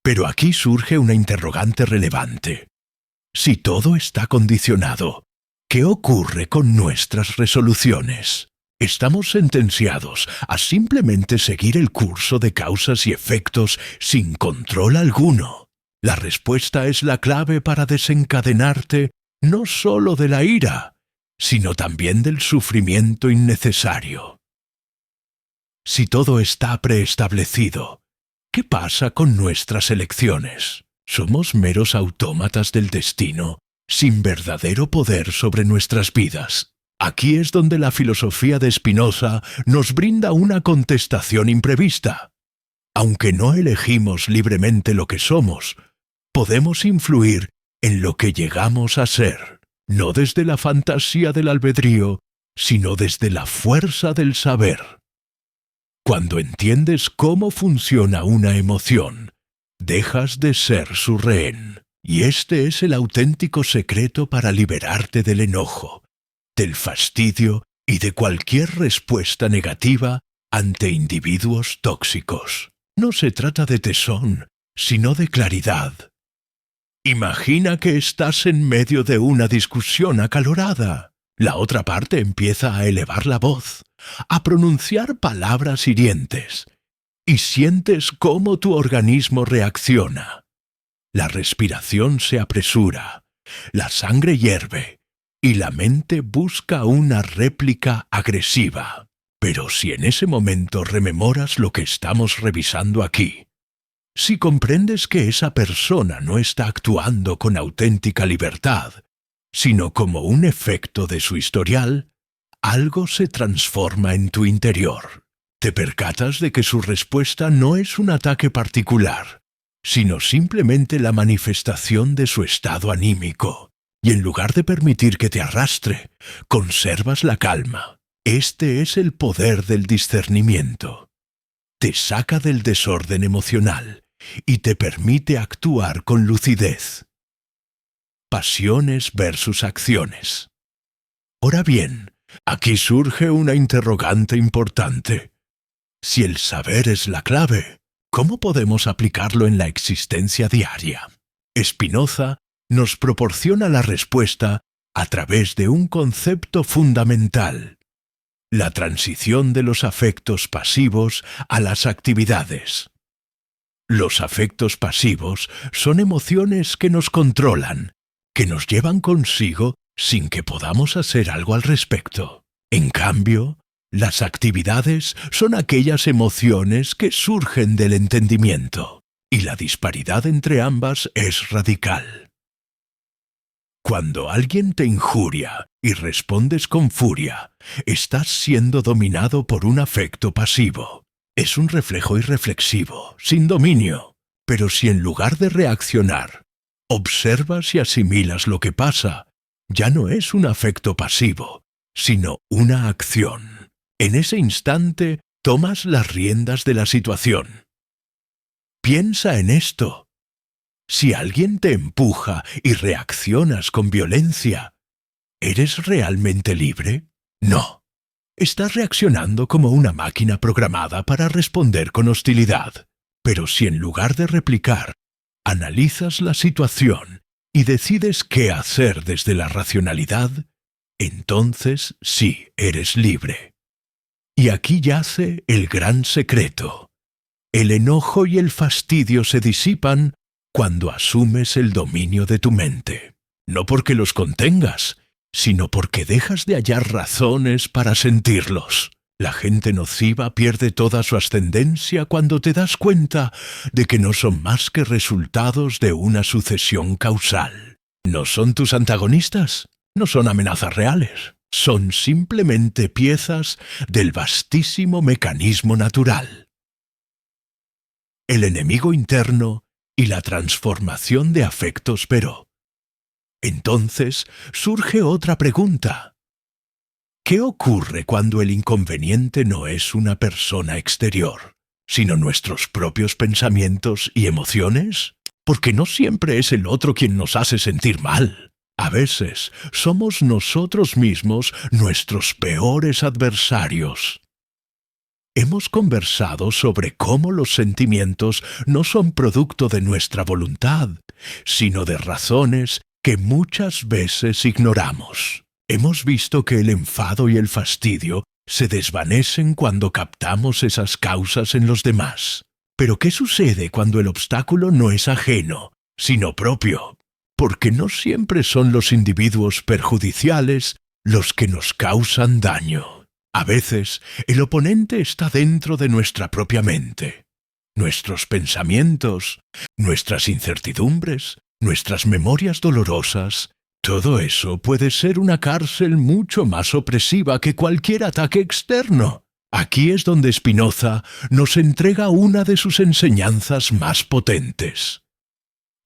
Speaker 1: Pero aquí surge una interrogante relevante. Si todo está condicionado, ¿qué ocurre con nuestras resoluciones? ¿Estamos sentenciados a simplemente seguir el curso de causas y efectos sin control alguno? La respuesta es la clave para desencadenarte no solo de la ira, sino también del sufrimiento innecesario. Si todo está preestablecido, ¿qué pasa con nuestras elecciones? Somos meros autómatas del destino, sin verdadero poder sobre nuestras vidas. Aquí es donde la filosofía de Spinoza nos brinda una contestación imprevista. Aunque no elegimos libremente lo que somos, podemos influir en lo que llegamos a ser, no desde la fantasía del albedrío, sino desde la fuerza del saber. Cuando entiendes cómo funciona una emoción, dejas de ser su rehén. Y este es el auténtico secreto para liberarte del enojo, del fastidio y de cualquier respuesta negativa ante individuos tóxicos. No se trata de tesón, sino de claridad. Imagina que estás en medio de una discusión acalorada. La otra parte empieza a elevar la voz, a pronunciar palabras hirientes, y sientes cómo tu organismo reacciona. La respiración se apresura, la sangre hierve, y la mente busca una réplica agresiva. Pero si en ese momento rememoras lo que estamos revisando aquí, si comprendes que esa persona no está actuando con auténtica libertad, sino como un efecto de su historial, algo se transforma en tu interior. Te percatas de que su respuesta no es un ataque particular, sino simplemente la manifestación de su estado anímico. Y en lugar de permitir que te arrastre, conservas la calma. Este es el poder del discernimiento. Te saca del desorden emocional y te permite actuar con lucidez. Pasiones versus acciones. Ahora bien, aquí surge una interrogante importante. Si el saber es la clave, ¿cómo podemos aplicarlo en la existencia diaria? Spinoza nos proporciona la respuesta a través de un concepto fundamental: la transición de los afectos pasivos a las actividades. Los afectos pasivos son emociones que nos controlan, que nos llevan consigo sin que podamos hacer algo al respecto. En cambio, las actividades son aquellas emociones que surgen del entendimiento, y la disparidad entre ambas es radical. Cuando alguien te injuria y respondes con furia, estás siendo dominado por un afecto pasivo. Es un reflejo irreflexivo, sin dominio. Pero si en lugar de reaccionar, observas y asimilas lo que pasa, ya no es un afecto pasivo, sino una acción. En ese instante, tomas las riendas de la situación. Piensa en esto. Si alguien te empuja y reaccionas con violencia, ¿eres realmente libre? No. Estás reaccionando como una máquina programada para responder con hostilidad. Pero si en lugar de replicar, analizas la situación y decides qué hacer desde la racionalidad, entonces sí eres libre. Y aquí yace el gran secreto. El enojo y el fastidio se disipan cuando asumes el dominio de tu mente. No porque los contengas, sino porque dejas de hallar razones para sentirlos. La gente nociva pierde toda su ascendencia cuando te das cuenta de que no son más que resultados de una sucesión causal. No son tus antagonistas, no son amenazas reales, son simplemente piezas del vastísimo mecanismo natural. El enemigo interno y la transformación de afectos pero. Entonces surge otra pregunta. ¿Qué ocurre cuando el inconveniente no es una persona exterior, sino nuestros propios pensamientos y emociones? Porque no siempre es el otro quien nos hace sentir mal. A veces somos nosotros mismos nuestros peores adversarios. Hemos conversado sobre cómo los sentimientos no son producto de nuestra voluntad, sino de razones que muchas veces ignoramos. Hemos visto que el enfado y el fastidio se desvanecen cuando captamos esas causas en los demás. Pero ¿qué sucede cuando el obstáculo no es ajeno, sino propio? Porque no siempre son los individuos perjudiciales los que nos causan daño. A veces, el oponente está dentro de nuestra propia mente. Nuestros pensamientos, nuestras incertidumbres, nuestras memorias dolorosas, todo eso puede ser una cárcel mucho más opresiva que cualquier ataque externo. Aquí es donde Spinoza nos entrega una de sus enseñanzas más potentes.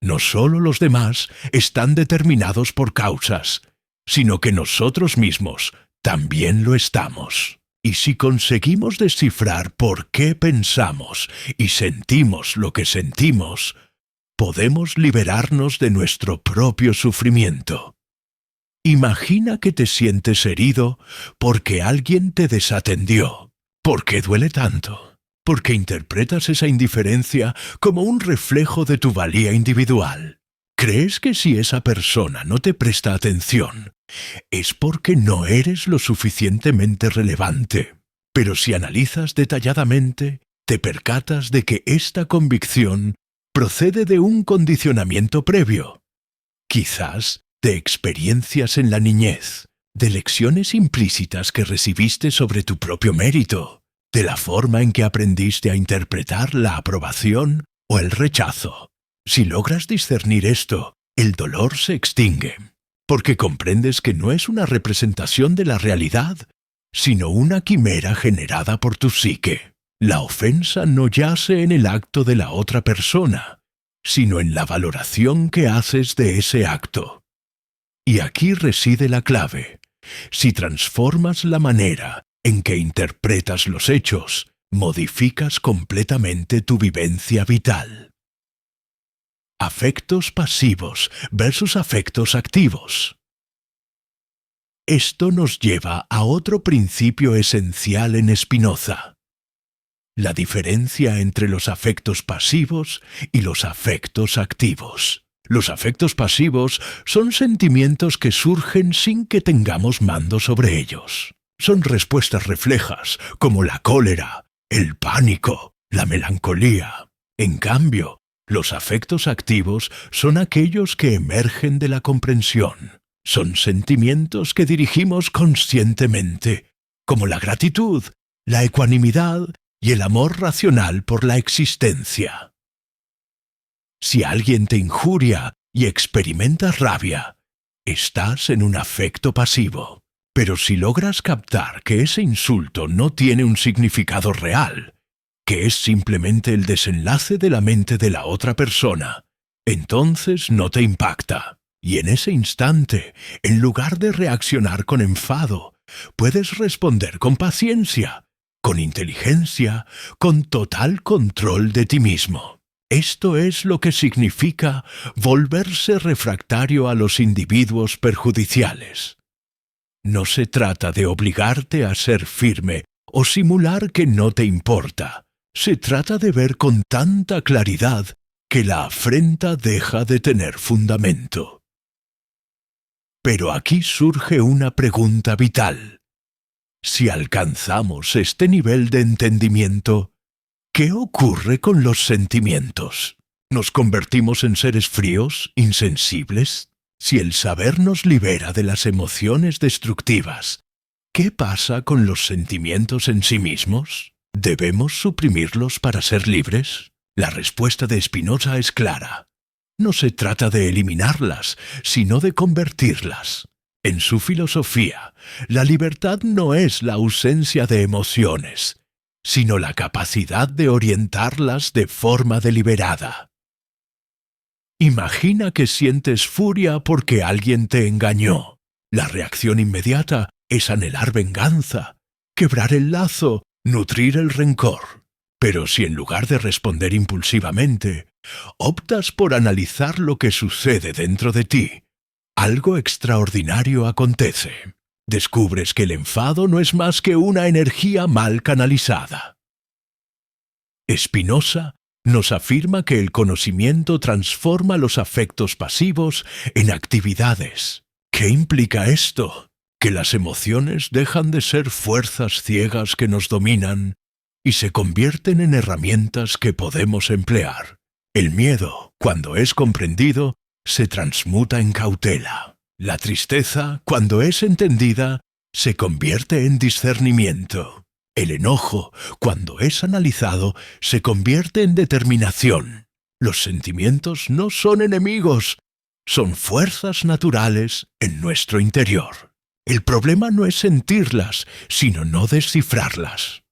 Speaker 1: No solo los demás están determinados por causas, sino que nosotros mismos también lo estamos. Y si conseguimos descifrar por qué pensamos y sentimos lo que sentimos, podemos liberarnos de nuestro propio sufrimiento. Imagina que te sientes herido porque alguien te desatendió. ¿Por qué duele tanto? porque interpretas esa indiferencia como un reflejo de tu valía individual. Crees que si esa persona no te presta atención, es porque no eres lo suficientemente relevante. Pero si analizas detalladamente, te percatas de que esta convicción procede de un condicionamiento previo. Quizás de experiencias en la niñez, de lecciones implícitas que recibiste sobre tu propio mérito, de la forma en que aprendiste a interpretar la aprobación o el rechazo. Si logras discernir esto, el dolor se extingue, porque comprendes que no es una representación de la realidad, sino una quimera generada por tu psique. La ofensa no yace en el acto de la otra persona, sino en la valoración que haces de ese acto. Y aquí reside la clave. Si transformas la manera en que interpretas los hechos, modificas completamente tu vivencia vital. Afectos pasivos versus afectos activos. Esto nos lleva a otro principio esencial en Spinoza: la diferencia entre los afectos pasivos y los afectos activos. Los afectos pasivos son sentimientos que surgen sin que tengamos mando sobre ellos. Son respuestas reflejas, como la cólera, el pánico, la melancolía. En cambio, los afectos activos son aquellos que emergen de la comprensión. Son sentimientos que dirigimos conscientemente, como la gratitud, la ecuanimidad y el amor racional por la existencia. Si alguien te injuria y experimentas rabia, estás en un afecto pasivo. Pero si logras captar que ese insulto no tiene un significado real, que es simplemente el desenlace de la mente de la otra persona, entonces no te impacta. Y en ese instante, en lugar de reaccionar con enfado, puedes responder con paciencia, con inteligencia, con total control de ti mismo. Esto es lo que significa volverse refractario a los individuos perjudiciales. No se trata de obligarte a ser firme o simular que no te importa. Se trata de ver con tanta claridad que la afrenta deja de tener fundamento. Pero aquí surge una pregunta vital. Si alcanzamos este nivel de entendimiento, ¿qué ocurre con los sentimientos? ¿Nos convertimos en seres fríos, insensibles? Si el saber nos libera de las emociones destructivas, ¿qué pasa con los sentimientos en sí mismos? ¿Debemos suprimirlos para ser libres? La respuesta de Spinoza es clara. No se trata de eliminarlas, sino de convertirlas. En su filosofía, la libertad no es la ausencia de emociones, sino la capacidad de orientarlas de forma deliberada. Imagina que sientes furia porque alguien te engañó. La reacción inmediata es anhelar venganza, quebrar el lazo, nutrir el rencor. Pero si en lugar de responder impulsivamente, optas por analizar lo que sucede dentro de ti, algo extraordinario acontece. Descubres que el enfado no es más que una energía mal canalizada. Spinoza nos afirma que el conocimiento transforma los afectos pasivos en actividades. ¿Qué implica esto? Que las emociones dejan de ser fuerzas ciegas que nos dominan y se convierten en herramientas que podemos emplear. El miedo, cuando es comprendido, se transmuta en cautela. La tristeza, cuando es entendida, se convierte en discernimiento. El enojo, cuando es analizado, se convierte en determinación. Los sentimientos no son enemigos, son fuerzas naturales en nuestro interior. El problema no es sentirlas, sino no descifrarlas.